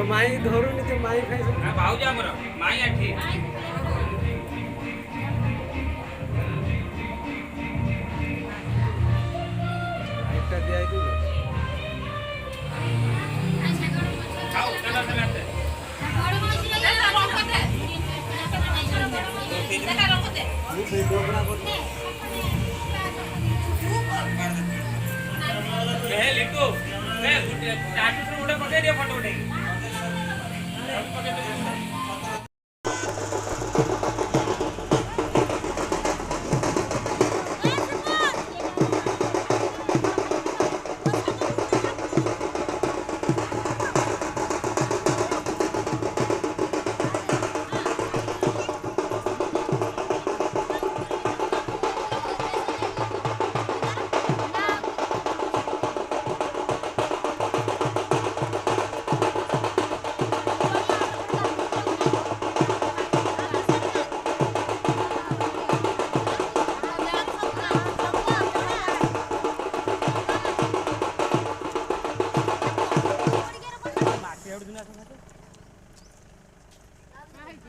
माई धरुनी तो माई खाई भाऊ जा हमर माई आठी एकटा दिया दू खाओ चला चलाते बड़ मछली लगा रखते देखा रखते ये डोबरा बोलते ए लिटू ए टाटू से उड़े पकड़ दिया फोटो उठे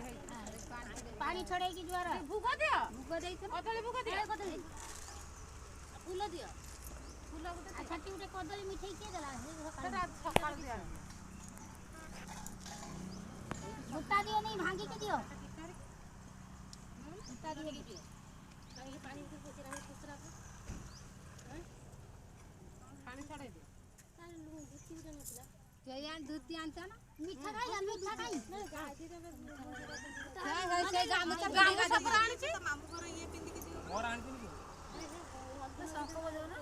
पानी छड़े की ज्वार भूगा दियो भूगा देई छ कदली भूगा दियो कदली फूल दियो फूल गुटे अच्छा टी गुटे कदली मिठाई के देला सेटा सकाळ दियो भुट्टा दियो नहीं भांगी के दियो भुट्टा दियो दियो काहे पानी के पोछ रहा दूसरा को पानी छड़े दे तार लू गुटी के नथला जयान दूध आनता ना मीठा खाई ना गादी रे से गाम से प्राणी छी मामू घर ये पिंदी के दियो मोर आन पिंदी के संको बजो ना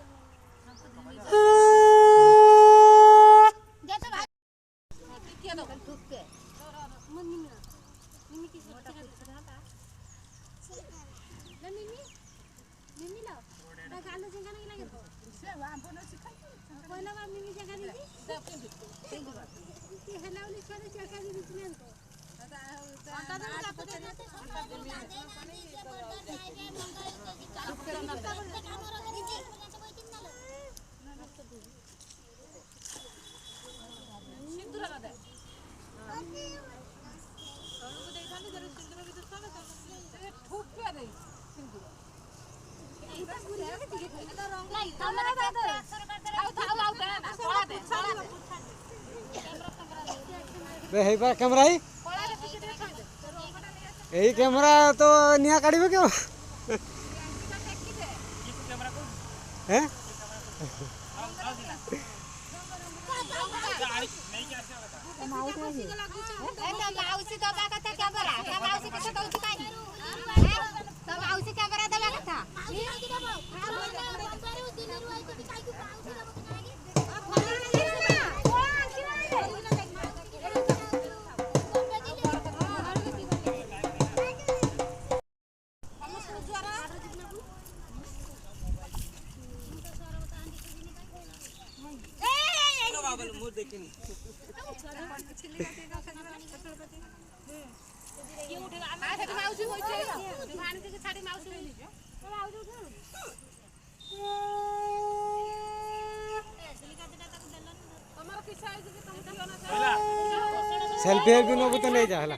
जैसे भाई किया दो ठुक के मम्मी ना मम्मी की मोटा पूछता था ना मम्मी ला ता गालो जंगा नहीं लगे तो से वहां बोलो सिखाई कोई ना मम्मी जगह दी थी ये हलावली करे जगह दी बीच में तो अंता तो आप दे देते सिंदूर लगा दे सोनू को देखा नहीं जरूर सिंदूर भी तो सब ठूक पे दे सिंदूर इधर पूरी है कि तो रंग नहीं हमरा दे दे आओ ना कोड़ा दे बे हे बा कैमरा ही यही कैमरा तो निया काढिबो क्यों हैं माउसी दबा कथा कैमरा माउसी कथा दउची काई तो माउसी कैमरा दबा कथा मुझ देखनी ये उठेगा आ से माउसी होई छे भान के छाड़ी माउसी होई नीचे माउसी उठो सिलिका देता ताको देलन हमर किसा है जे तुम दियो ना सेल्फी भी नो तो नहीं जा हला